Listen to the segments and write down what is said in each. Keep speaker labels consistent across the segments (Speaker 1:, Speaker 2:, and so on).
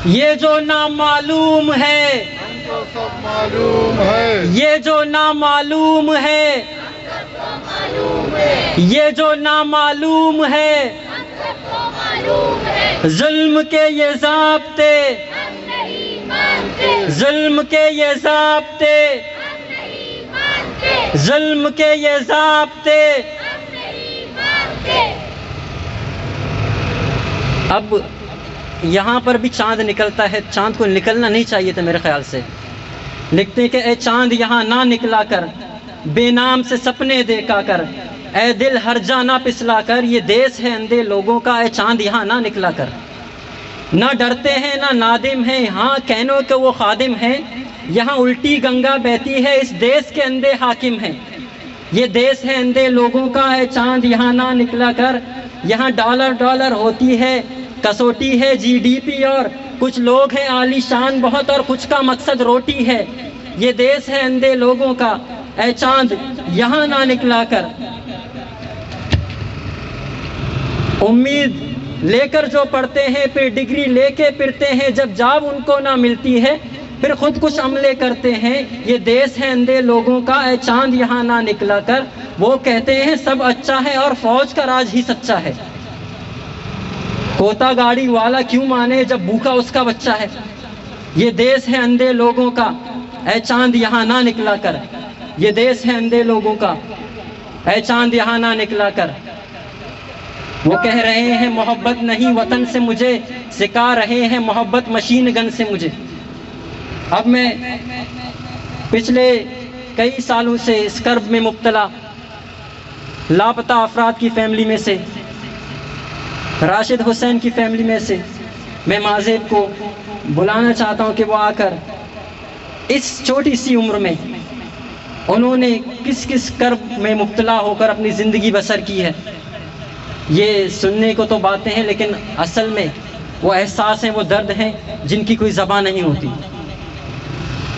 Speaker 1: یہ جو نامعلوم ہے
Speaker 2: ہم کو سب معلوم ہے،
Speaker 1: یہ جو نامعلوم ہے یہ جو نامعلوم ہے ظلم کے یہ ضابطے ظلم کے یہ ضابطے ظلم کے یہ ضابطے اب یہاں پر بھی چاند نکلتا ہے، چاند کو نکلنا نہیں چاہیے تھا میرے خیال سے. لکھتے ہیں کہ اے چاند یہاں نہ نکلا کر، بے نام سے سپنے دیکھا کر، اے دل ہر جا نہ پسلا کر. یہ دیس ہے اندھے لوگوں کا، اے چاند یہاں نہ نکلا کر. نہ ڈرتے ہیں نہ نادم ہیں، ہاں کہنو کہ وہ خادم ہیں. یہاں الٹی گنگا بہتی ہے، اس دیس کے اندھے حاکم ہیں. یہ دیس ہے اندھے لوگوں کا، اے چاند یہاں نہ نکلا کر. یہاں ڈالر ڈالر ہوتی ہے، کسوٹی ہے جی ڈی پی، اور کچھ لوگ ہیں عالی شان بہت اور کچھ کا مقصد روٹی ہے. یہ دیس ہے اندھے لوگوں کا، اے چاند یہاں نہ نکلا کر. امید لے کر جو پڑھتے ہیں پھر ڈگری لے کے پھرتے ہیں، جب جاب ان کو نہ ملتی ہے پھر خود کچھ عملے کرتے ہیں. یہ دیس ہے اندھے لوگوں کا، اے چاند یہاں نہ نکلا کر. وہ کہتے ہیں سب اچھا ہے اور فوج کا راج ہی سچا ہے. کوتا گاڑی والا کیوں مانے جب بھوکا اس کا بچہ ہے. یہ دیس ہے اندھے لوگوں کا، اے چاند یہاں نہ نکلا کر. یہ دیس ہے اندھے لوگوں کا، اے چاند یہاں نہ نکلا کر. وہ کہہ رہے ہیں محبت نہیں وطن سے مجھے، سکھا رہے ہیں محبت مشین گن سے مجھے. اب میں پچھلے کئی سالوں سے اس کرب میں مبتلا لاپتہ افراد کی فیملی میں سے، راشد حسین کی فیملی میں سے میں مازیب کو بلانا چاہتا ہوں کہ وہ آ کر اس چھوٹی سی عمر میں انہوں نے کس کس کرب میں مبتلا ہو کر اپنی زندگی بسر کی ہے. یہ سننے کو تو باتیں ہیں لیکن اصل میں وہ احساس ہیں، وہ درد ہیں جن کی کوئی زبان نہیں ہوتی.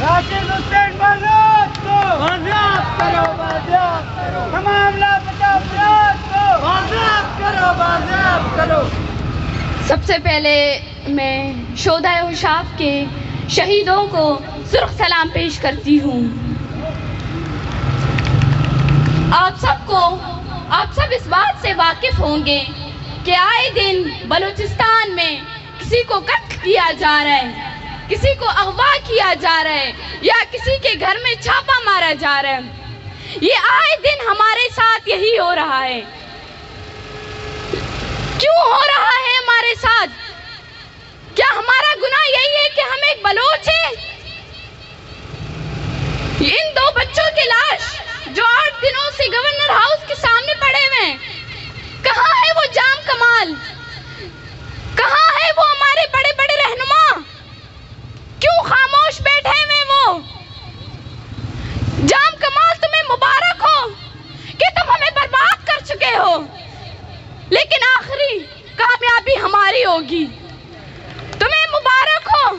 Speaker 3: راشد حسین بازیاب کو بازیاب کرو، بازیاب کرو. تمام لاپتہ افراد کو بازیاب کرو، بازیاب کرو.
Speaker 4: سب سے پہلے میں شہدائے ہوشاف کے شہیدوں کو سرخ سلام پیش کرتی ہوں. آپ سب اس بات سے واقف ہوں گے کہ آئے دن بلوچستان میں کسی کو قتل کیا جا رہا ہے، کسی کو اغوا کیا جا رہا ہے، یا کسی کے گھر میں چھاپا مارا جا رہا ہے. یہ آئے دن ہمارے ساتھ یہی ہو رہا ہے. کیوں ہو رہا ہے ہمارے ساتھ؟ کیا ہمارا گناہ یہی ہے کہ ہم ایک بلوچ ہیں؟ ان دو بچوں کی لاش جو 8 دنوں سے گورنر ہاؤس کے سامنے پڑے ہوئے ہیں، کہاں ہے وہ جام کمال؟ کہاں ہے وہ ہمارے بڑے بڑے رہنما؟ کیوں خاموش بیٹھے ہوئے وہ؟ جام کمال تمہیں مبارک ہو کہ تم ہمیں برباد کر چکے ہو، لیکن آخری کامیابی ہماری ہوگی. تمہیں مبارک ہو،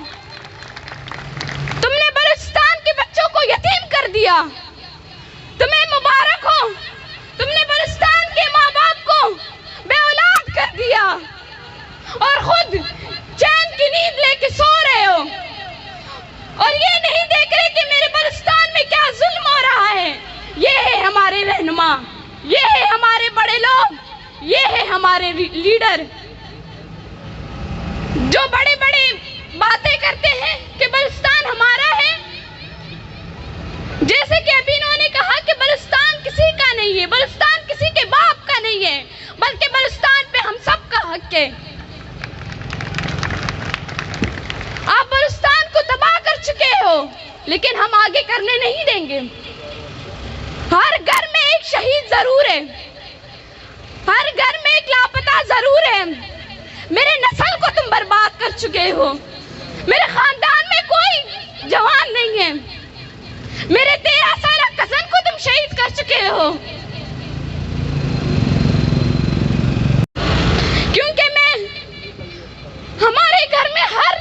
Speaker 4: تم نے بلوچستان کے بچوں کو یتیم کر دیا. تمہیں مبارک ہو، تم نے بلوچستان کے ماں باپ کو بے اولاد کر دیا اور خود چین کی نیند لے کے سو رہے ہو، اور یہ نہیں دیکھ رہے کہ میرے بلوچستان میں کیا ظلم ہو رہا ہے. یہ ہے ہمارے رہنما، یہ ہے ہمارے بڑے لوگ، یہ ہے ہمارے لیڈر جو بڑے بڑے باتیں کرتے ہیں کہ بلوچستان ہمارا ہے. جیسے کہ ابھی انہوں نے کہا کہ بلوچستان کسی کا نہیں ہے، بلوچستان کسی کے باپ کا نہیں ہے، بلکہ بلوچستان پہ ہم سب کا حق ہے. آپ بلوچستان کو تباہ کر چکے ہو، لیکن ہم آگے کرنے نہیں دیں گے. ہر گھر میں ایک شہید ضرور ہے، ہر گھر میں ایک لاپتہ ضرور ہے. میرے نسل کو تم برباد کر چکے ہو. میرے خاندان میں کوئی جوان نہیں ہے. میرے 13 سالہ کزن کو تم شہید کر چکے ہو. کیونکہ ہمارے گھر میں ہر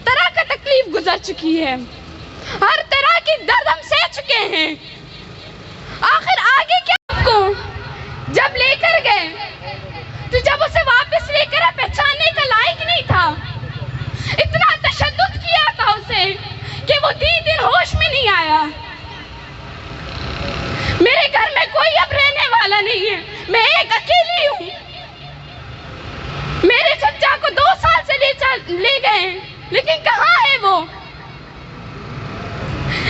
Speaker 4: طرح کا تکلیف گزر چکی ہے، ہر طرح کی درد ہم سہ چکے ہیں. آخر آگے کیا؟ کو جب لے کر گئے تو جب اسے واپس لے کر پہچاننے کا لائق نہیں تھا. اتنا میں ایک اکیلی ہوں. میرے چچا کو 2 سال سے لے گئے ہیں، لیکن کہاں ہے وہ؟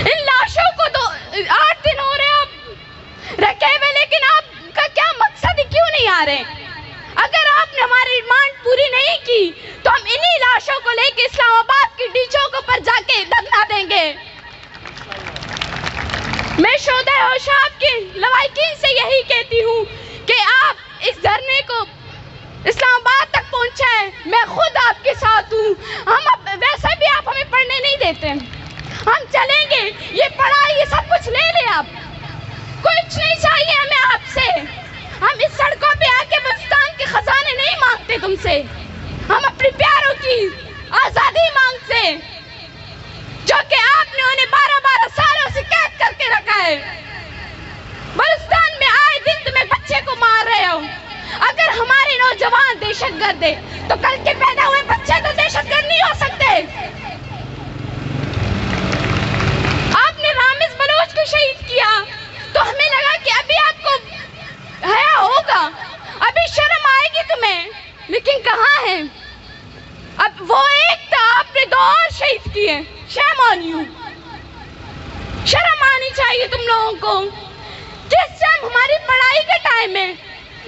Speaker 4: ان لاشوں کو 8 دن ہو رہے آپ رکھے ہوئے، لیکن آپ کا کیا مقصد ہے؟ کیوں نہیں آ رہے؟ اگر آپ نے ہماری ڈیمانڈ پوری نہیں کی تو ہم انہی لاشوں کو لے کے اسلام آباد کی ڈی چوک پر جا کے دفنا دیں گے. میں شہدائے ہوشاب کے لواحقین سے یہی کہتی ہوں کہ آپ اس دھرنے کو اسلام آباد تک پہنچائیں. میں خود آپ کے ساتھ ہوں. ہم ویسے بھی آپ ہمیں پڑھنے نہیں دیتے، ہم چلیں گے. یہ پڑھائی یہ سب کچھ لے لیں آپ، کچھ نہیں چاہیے ہمیں آپ سے. ہم اس سڑکوں پہ آ کے بلوچستان کے خزانے نہیں مانگتے تم سے، ہم اپنی پیاروں کی آزادی مانگتے، جو کہ آپ نے انہیں 12 سالوں سے قید کر کے رکھا ہے. بلوچستان میں آئے دن تمہیں بچے کو مار رہے ہو. اگر ہمارے نوجوان دہشت گرد ہے تو کل کے پیدا ہوئے بچے تو دہشت گرد نہیں ہو سکتے. آپ نے رامز بلوچ کو شہید کیا تو ہمیں لگا کہ ابھی آپ کو حیا ہوگا، ابھی شرم آئے گی تمہیں، لیکن کہاں ہے؟ اب وہ ایک تھا، آپ نے 2 اور شہید کیے. شیم آن یو. شرم آنی چاہیے تم لوگوں کو. جس ٹائم ہماری پڑھائی کا ٹائم ہے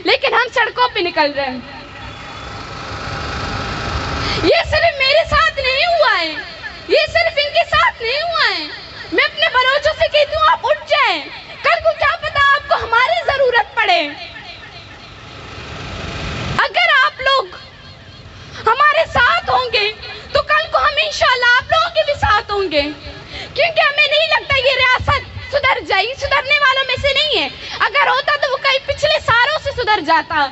Speaker 4: لیکن ہم سڑکوں پہ نکل رہے ہیں. یہ صرف میرے ساتھ نہیں ہوا ہے، یہ صرف ان کے ساتھ نہیں ہوا ہے. میں اپنے بلوچوں سے کہتی ہوں آپ اٹھ جائیں، کل کو کیا پتا آپ کو ہماری ضرورت پڑے. اگر آپ لوگ ہمارے ساتھ ہوں گے تو کل کو ہم انشاءاللہ آپ لوگوں کے بھی ساتھ ہوں گے، کیونکہ ہمیں نہیں لگتا یہ ریاست سدھر جائے گی. سدھرنے والوں میں سے نہیں ہے. اگر ہوتا تو وہ کئی پچھلے سالوں سے سدھر جاتا.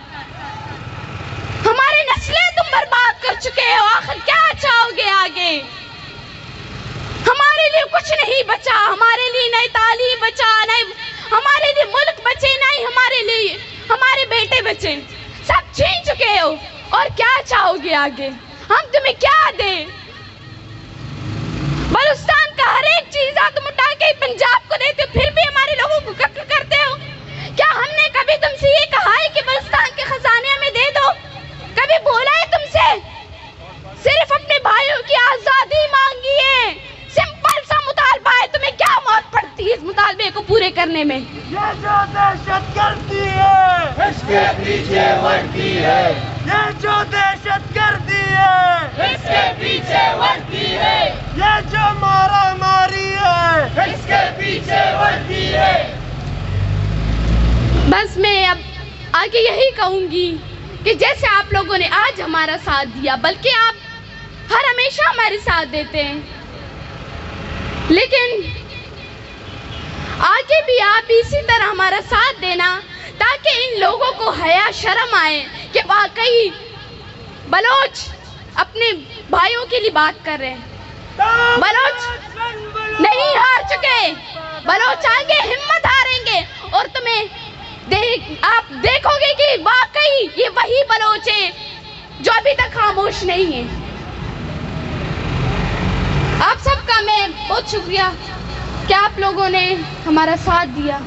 Speaker 4: ہماری نسلیں تم برباد کر چکے ہو، آخر کیا چاہو گے آگے؟ ہمارے لیے کچھ نہیں بچا، ہمارے لیے نئی تعلیم بچا، نہیں ہمارے لیے ملک بچے، نہیں ہمارے لیے ہمارے بیٹے بچے. سب چھین چکے ہو، اور کیا چاہو گے آگے؟ ہم تمہیں کیا دیں؟ بلوچستان کا ہر ایک چیز تم اٹھا کے پنجاب کو دیتے ہو، پھر بھی ہمارے لوگوں کو قتل کرتے ہو. کیا ہم نے کبھی تم سے یہ کہا ہے کہ بلوچستان کے خزانے ہمیں دے دو؟ کبھی بولا ہے تم سے؟ صرف اپنے بھائیوں کی آزادی مانگی ہے. سمپل سا مطالبہ ہے. تمہیں کیا موت پڑتی ہے اس مطالبے کو پورے کرنے میں؟
Speaker 3: یہ جو دہشت گردی ہے
Speaker 2: اس کے پیچھے ورتی ہے،
Speaker 3: یہ جو دہشت گردی ہے
Speaker 4: اس کے پیچھے ورتی ہے،
Speaker 3: یہ جو مارا ماری ہے
Speaker 2: اس کے پیچھے ورتی ہے.
Speaker 4: بس میں اب آگے یہی کہوں گی کہ جیسے آپ لوگوں نے آج ہمارا ساتھ دیا، بلکہ آپ ہر ہمیشہ ہمارے ساتھ دیتے ہیں، لیکن آگے بھی آپ اسی طرح ہمارا ساتھ دینا تاکہ ان لوگوں کو حیا شرم آئے کہ واقعی بلوچ اپنے بھائیوں کے لیے بات کر رہے ہیں. بلوچ نہیں ہار چکے، بلوچ آگے ہمت ہاریں گے، اور تمہیں آپ دیکھو گے کہ واقعی یہ وہی بلوچ ہیں جو ابھی تک خاموش نہیں ہیں. آپ سب کا میں بہت شکریہ کہ آپ لوگوں نے ہمارا ساتھ دیا.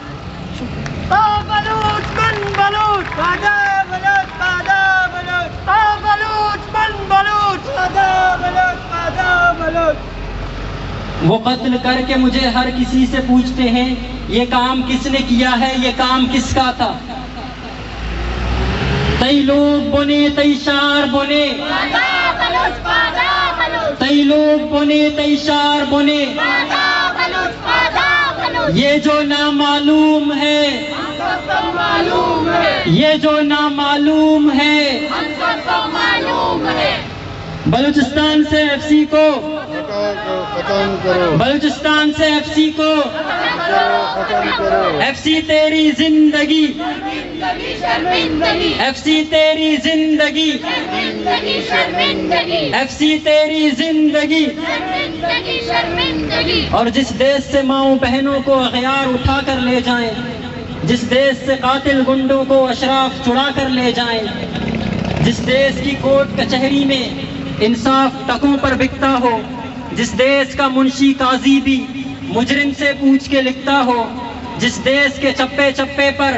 Speaker 3: بلوچ من بلوچ پادا بلوچ پادا بلوچ بلوچ من بلوچ پادا بلوچ پادا بلوچ.
Speaker 1: وہ قتل کر کے مجھے ہر کسی سے پوچھتے ہیں یہ کام کس نے کیا ہے، یہ کام کس کا تھا. تئی لوگ بنے تئی شار بنے، تئی لوگ بنے تئی شار بنے، یہ جو نامعلوم ہے، یہ جو نامعلوم ہے. بلوچستان سے ایف سی کو
Speaker 2: ختم کرو،
Speaker 1: بلوچستان سے ایف سی کو،
Speaker 2: ختم کرو.
Speaker 1: ایف سی تیری زندگی، ایف سی تیری زندگی، ایف سی تیری زندگی. اور جس دیش سے ماؤں بہنوں کو اغیار اٹھا کر لے جائیں، جس دیش سے قاتل گنڈوں کو اشراف چڑا کر لے جائیں، جس دیش کی کورٹ کچہری میں انصاف ٹکوں پر بکتا ہو، جس دیش کا منشی قاضی بھی مجرم سے پوچھ کے لکھتا ہو، جس دیش کے چپے چپے پر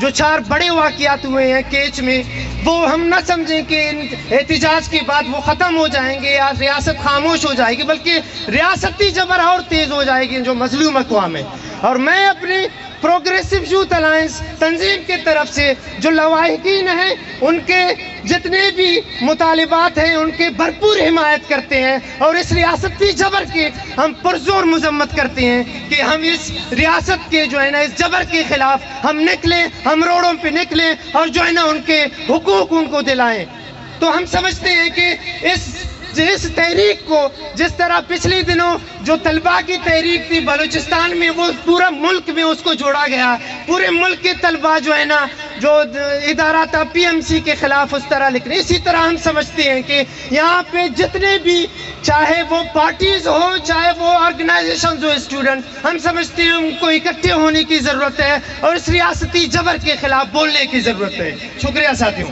Speaker 5: جو 4 بڑے واقعات ہوئے ہیں کیچ میں، وہ ہم نہ سمجھیں کہ ان احتجاج کے بعد وہ ختم ہو جائیں گے یا ریاست خاموش ہو جائے گی، بلکہ ریاستی جبر اور تیز ہو جائے گی جو مظلوم اقوام ہے۔ اور میں اپنی پروگریسو یوتھ الائنس تنظیم کی طرف سے جو لواحقین ہیں ان کے جتنے بھی مطالبات ہیں ان کے بھرپور حمایت کرتے ہیں، اور اس ریاستی جبر کی ہم پرزور مذمت کرتے ہیں کہ ہم اس ریاست کے جو ہے نا اس جبر کے خلاف ہم نکلیں، ہم روڈوں پہ نکلیں اور جو ہے نا ان کے حقوق ان کو دلائیں۔ تو ہم سمجھتے ہیں کہ اس تحریک کو جس طرح پچھلے دنوں جو طلباء کی تحریک تھی بلوچستان میں، وہ پورا ملک میں اس کو جوڑا گیا، پورے ملک کے طلباء جو ہے نا جو ادارہ تھا پی ایم سی کے خلاف اس طرح لکھ رہے ہیں۔ اسی طرح ہم سمجھتے ہیں کہ یہاں پہ جتنے بھی چاہے وہ پارٹیز ہو چاہے وہ آرگنائزیشنز ہو اسٹوڈنٹ، ہم سمجھتے ہیں ان کو اکٹھے ہونے کی ضرورت ہے اور اس ریاستی جبر کے خلاف بولنے کی ضرورت ہے۔ شکریہ ساتھیوں۔